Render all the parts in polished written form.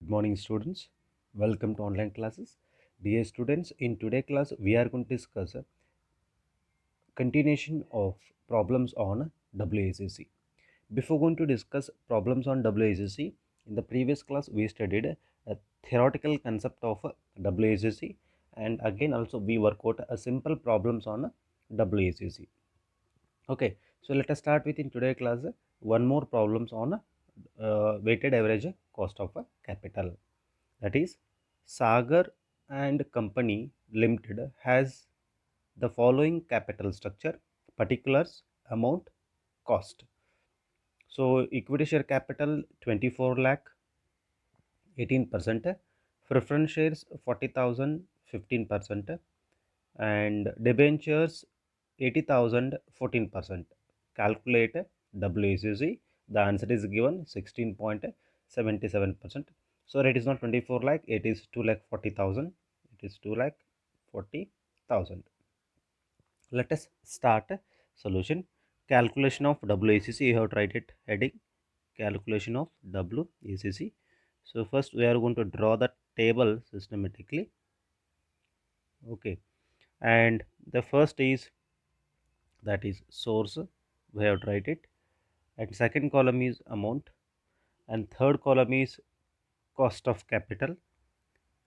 Good morning, students. Welcome to online classes. Dear students, in today's class, we are going to discuss a continuation of problems on WACC. Before going to discuss problems on WACC, in the previous class, we studied a theoretical concept of WACC, and again also we work out a simple problems on WACC. Okay, so let us start with in today's class one more problems on weighted average cost of capital. That is, Sagar and Company Limited has the following capital structure: particulars, amount, cost. So equity share capital 24 lakh, 18%, preference shares 40,000, 15%, and debentures 80,000, 14%. Calculate WACC. The answer is given 16.77%. So it is not 24 lakh, it is 2 lakh 40,000. It is 2 lakh 40,000. Let us start solution. Calculation of WACC. You have tried it heading. Calculation of WACC. So first we are going to draw the table systematically. Okay, and the first is, that is source, we have tried it, and second column is amount, and third column is cost of capital,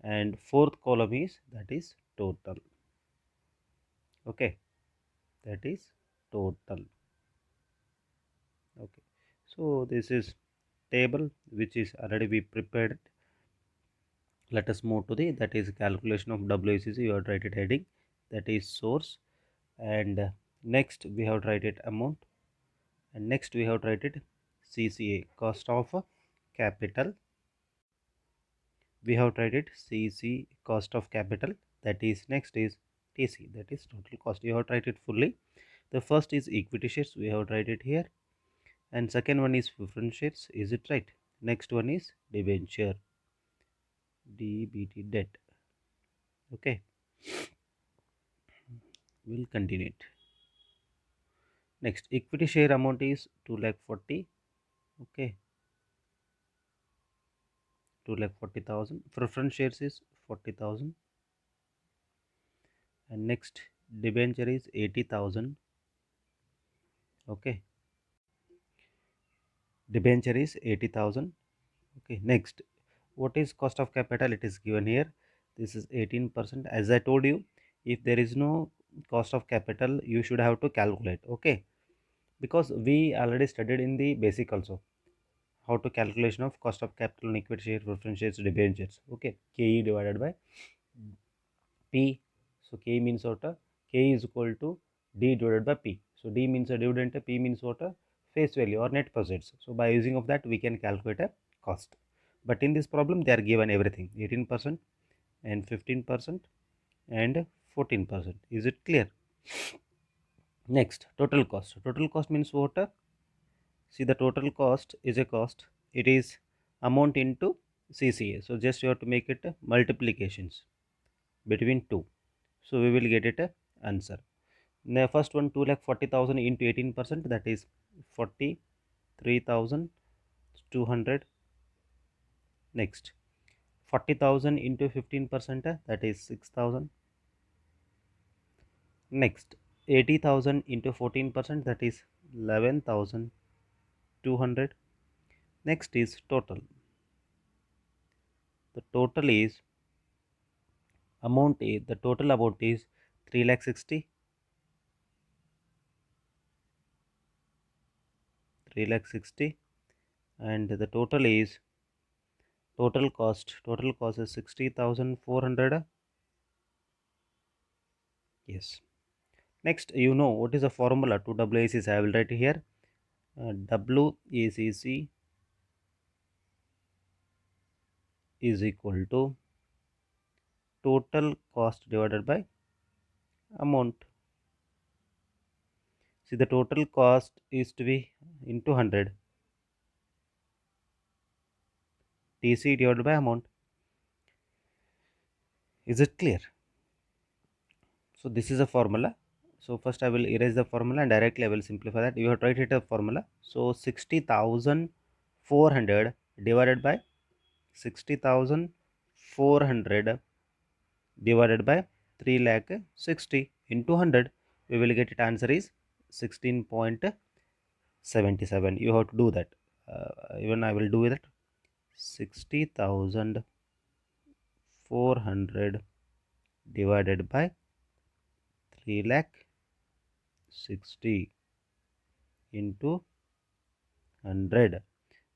and fourth column is, that is total. Okay, that is total. Okay, so this is table which is already we prepared. Let us move to the, that is calculation of WACC. You have tried it heading, that is source, and next we have tried it amount, and next we have tried it CCA, cost of capital. We have tried it CC, cost of capital. That is, next is TC, that is total cost. You have tried it fully. The first is equity shares, we have tried it here, and second one is preference shares. Is it right? Next one is debenture, DBT, debt. Okay, we'll continue it. Next, equity share amount is 2 lakh 40. Okay, 2 lakh 40,000. Preference shares is 40,000, and next debenture is 80,000. Okay, debenture is 80,000. Okay, next, what is cost of capital? It is given here. This is 18%. As I told you, if there is no cost of capital, you should have to calculate. Okay, because we already studied in the basic also how to calculation of cost of capital on equity share, preference shares, debentures. Okay, KE divided by P. So K means what? K is equal to D divided by P. So D means a dividend, P means what? Face value or net proceeds. So by using of that, we can calculate a cost. But in this problem, they are given everything: 18% and 15% and 14%. Is it clear? Next, total cost. Total cost means what? See, the total cost is a cost. It is amount into CCA. So just you have to make it multiplications between 2. So we will get it a answer. The first one, 2 lakh 40,000 into 18%, that is 43,200. Next, 40,000 into 15%, that is 6,000. Next, 80,000 into 14%, that is 11,200. Next is total. The total is amount is, the total amount is 3 lakh 60, 3 lakh 60, and the total is, total cost is 60,400. Yes. Next, you know what is the formula to WACC? I will write here. WACC is equal to total cost divided by amount. See, the total cost is to be into 100, TC divided by amount. Is it clear? So this is a formula. So first I will erase the formula and directly I will simplify that. You have tried it a formula. So 60,400 divided by 60,400 divided by 3 lakh 60 into 100. We will get it answer is 16.77. You have to do that. Even I will do that. 60,400 divided by 3 lakh 60 into 100.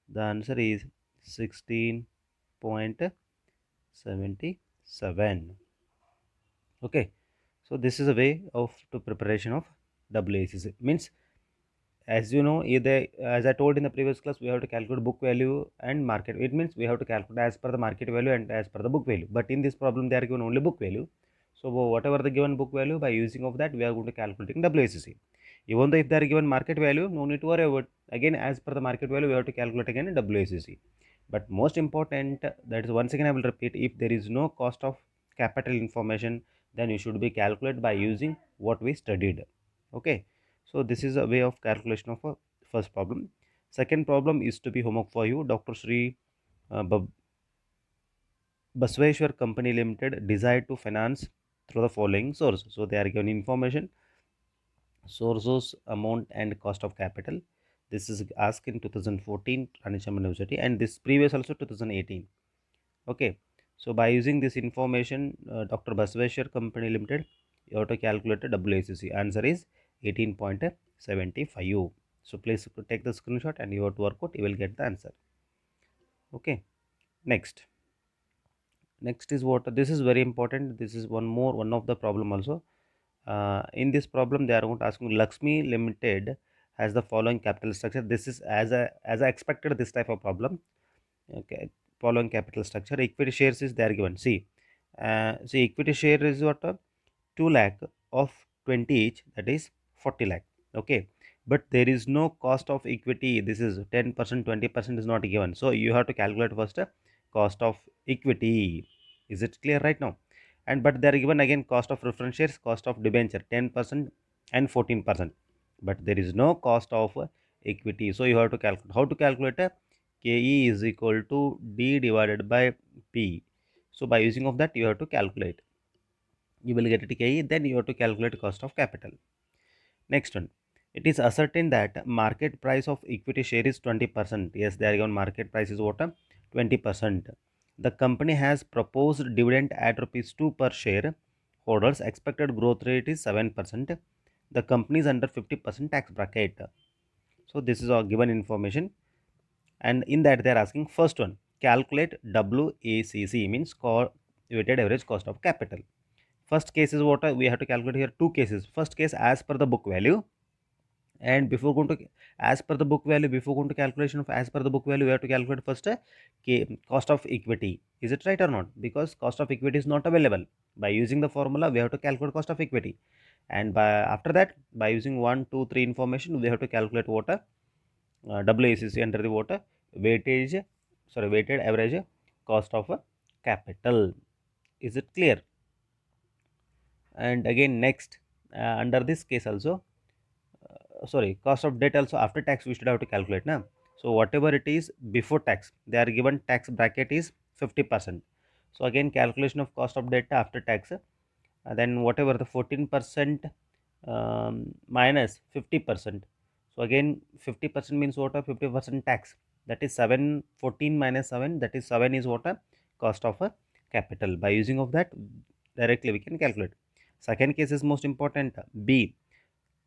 The answer is 16.77. Okay, so this is a way of to preparation of WACC. Means, as you know, either as I told in the previous class, we have to calculate book value and market. It means we have to calculate as per the market value and as per the book value. But in this problem, they are given only book value. So whatever the given book value, by using of that, we are going to calculating WACC. Even though if they are given market value, no need to worry about. Again, as per the market value, we have to calculate again WACC. But most important, that is once again I will repeat, if there is no cost of capital information, then you should be calculate by using what we studied. Okay, so this is a way of calculation of a first problem. Second problem is to be homework for you. Dr. Sri Basveshwar Company Limited desired to finance through the following source. So they are given information, sources, amount, and cost of capital. This is asked in 2014 Ranicham University, and this previous also 2018. Okay, so by using this information, Dr. Basveshwar Company Limited, you have to calculate the WACC. Answer is 18.75. So please take the screenshot and you have to work out. You will get the answer. Okay, next. Next is what, this is very important. This is one of the problem also. In this problem, they are going to ask me, Lakshmi Limited has the following capital structure. This is as I expected this type of problem. Okay, following capital structure. Equity shares is there given. See, equity share is what, 2 lakh of 20 each, that is 40 lakh. Okay, but there is no cost of equity. This is 10%, 20% is not given. So you have to calculate first cost of equity. Is it clear right now? And but they are given again cost of preference shares, cost of debenture 10% and 14%, but there is no cost of equity. So you have to calculate. How to calculate? KE is equal to D divided by P. So by using of that, you have to calculate. You will get it KE, then you have to calculate cost of capital. Next one. It is ascertained that market price of equity share is 20%. Yes, they are given market price is what? 20%. The company has proposed dividend at rupees 2 per share. Holders expected growth rate is 7%. The company is under 50% tax bracket. So this is all given information, and in that they are asking first one, calculate WACC, means weighted average cost of capital. First case is what we have to calculate here. Two cases. First case as per the book value, and before going to as per the book value, before going to calculation of as per the book value, we have to calculate first cost of equity. Is it right or not? Because cost of equity is not available. By using the formula, we have to calculate cost of equity, and by after that, by using 1 2 3 information, we have to calculate what WACC under the what weighted average cost of capital. Is it clear? And again next, under this case also, cost of debt also after tax we should have to calculate now. So whatever it is before tax, they are given tax bracket is 50%. So again calculation of cost of debt after tax, then whatever the 14% minus 50%. So again 50% means what? 50% tax, that is 14 minus 7, that is 7 is what? Cost of a capital. By using of that, directly we can calculate. Second case is most important. B,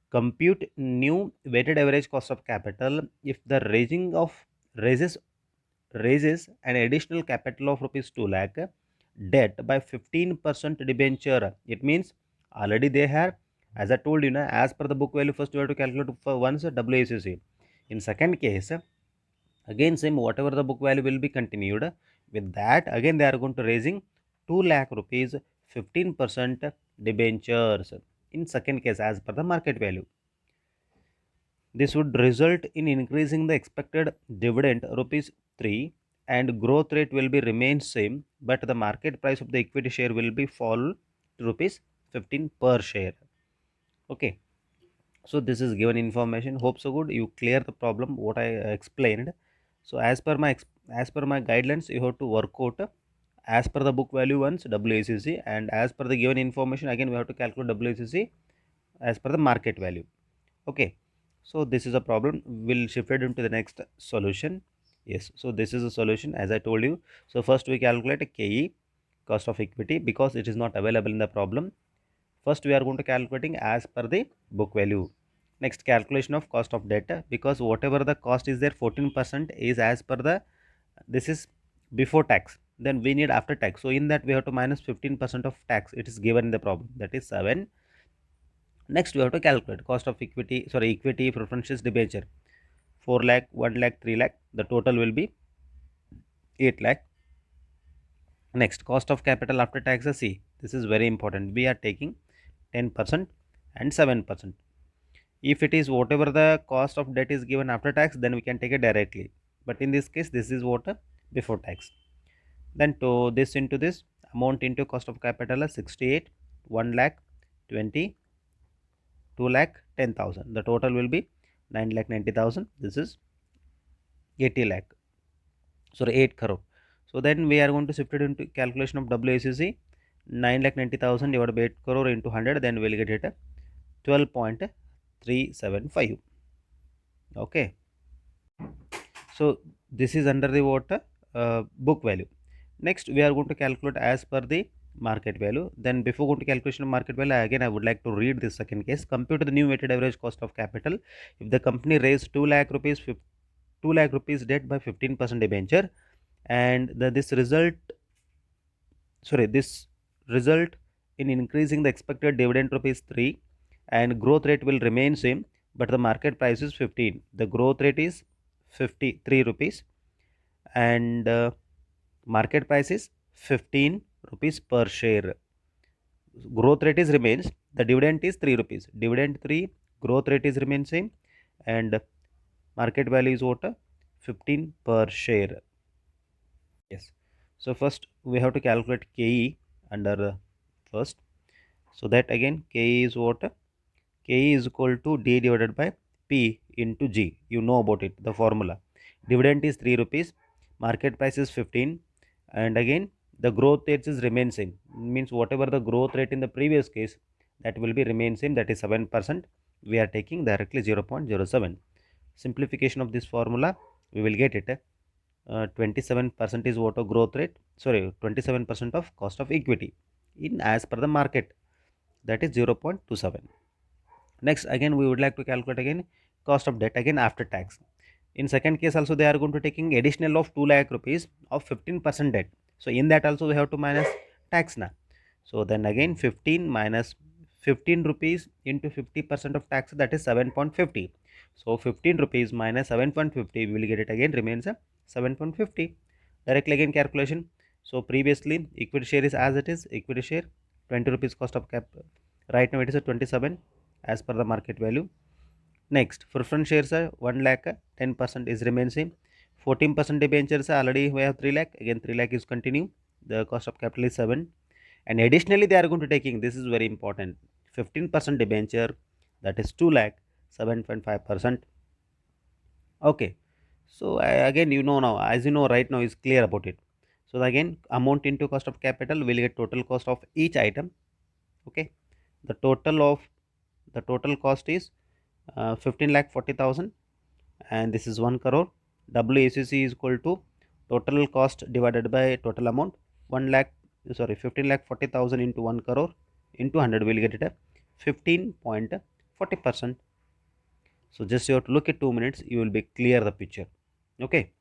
compute new weighted average cost of capital if the raises raises an additional capital of rupees 2 lakh, debt by 15% debenture. It means already they have, as I told you now, as per the book value, first you have to calculate for once WACC. In second case, again same, whatever the book value will be continued. With that, again they are going to raising 2 lakh rupees 15% debentures. In second case, as per the market value, this would result in increasing the expected dividend rupees 3, and growth rate will be remain same, but the market price of the equity share will be fall to rupees 15 per share. Okay, so this is given information. Hope so good you clear the problem what I explained. So as per my as per my guidelines, you have to work out as per the book value once WACC, and as per the given information again we have to calculate WACC as per the market value. Okay, so this is a problem. We'll shift it into the next solution. Yes, so this is a solution as I told you. So first we calculate a KE, cost of equity, because it is not available in the problem. First we are going to calculating as per the book value. Next, calculation of cost of debt, because whatever the cost is there, 14% is as per the, this is before tax, then we need after tax. So in that we have to minus 15% of tax. It is given in the problem, that is 7. Next we have to calculate cost of equity, sorry, equity, preferential debenture, 4 lakh, 1 lakh, 3 lakh, the total will be 8 lakh. Next, cost of capital after taxes. See, this is very important. We are taking 10% and 7%. If it is whatever the cost of debt is given after tax, then we can take it directly. But in this case, this is what before tax. Then to this into this amount into cost of capital is 68, 1 lakh, 20, 2 lakh, 10,000. The total will be 9 lakh 90,000. This is 80 lakh. Sorry, 8 crore. So then we are going to shift it into calculation of WACC. 9 lakh 90,000 divided by 8 crore into 100, then we'll get it 12.375. Okay. So this is under the what book value. Next we are going to calculate as per the market value. Then before going to calculation of market value, again I would like to read this second case. Compute the new weighted average cost of capital if the company raised 2 lakh rupees 2 lakh rupees debt by 15% debenture, and this result in increasing the expected dividend rupees 3, and growth rate will remain same, but the market price is 15. The growth rate is 53 rupees, and market price is 15 rupees per share. Growth rate is remains, the dividend is 3 rupees, dividend 3, growth rate is remain same, and market value is what 15 per share. Yes, so first we have to calculate KE under first. So that again KE is what? KE is equal to D divided by P into G. You know about it, the formula. Dividend is 3 rupees, market price is 15, and again the growth rate is remain same. Means whatever the growth rate in the previous case, that will be remain same, that is 7%. We are taking directly 0.07. Simplification of this formula, we will get it 27% is what of growth rate, sorry, 27% of cost of equity in as per the market, that is 0.27. Next again we would like to calculate again cost of debt again after tax. In second case also they are going to taking additional of 2 lakh rupees of 15% debt. So in that also we have to minus tax now. So then again 15 minus 15 rupees into 50% of tax, that is 7.50. So 15 rupees minus 7.50, we will get it again remains 7.50. Directly again calculation. So previously equity share is as it is, equity share 20 rupees cost of cap. Right now it is a 27 as per the market value. Next, preference shares are 1 lakh, 10% is remain same. 14% debentures are already we have 3 lakh, again 3 lakh is continue. The cost of capital is 7. And additionally they are going to taking, this is very important, 15% debenture, that is 2 lakh, 7.5%. Okay. So again you know now, as you know right now is clear about it. So again amount into cost of capital will get total cost of each item. Okay. The total cost is 15 lakh 40,000, and this is 1 crore. WACC is equal to total cost divided by total amount, 1 lakh, sorry, 15 lakh 40,000 into 1 crore into 100, will get it a 15.40%. So just you have to look at 2 minutes, you will be clear the picture. Okay,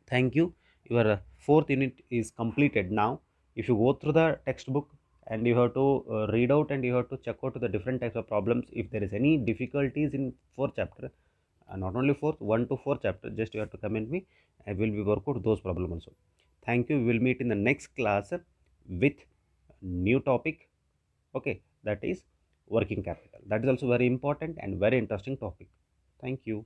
thank you. Your fourth unit is completed now. If you go through the textbook and you have to read out and you have to check out the different types of problems, if there is any difficulties in fourth chapter, not only fourth, 1 to 4 chapter, just you have to comment me, I will be work out those problems also. Thank you. We will meet in the next class with new topic. Okay, that is working capital. That is also very important and very interesting topic. Thank you.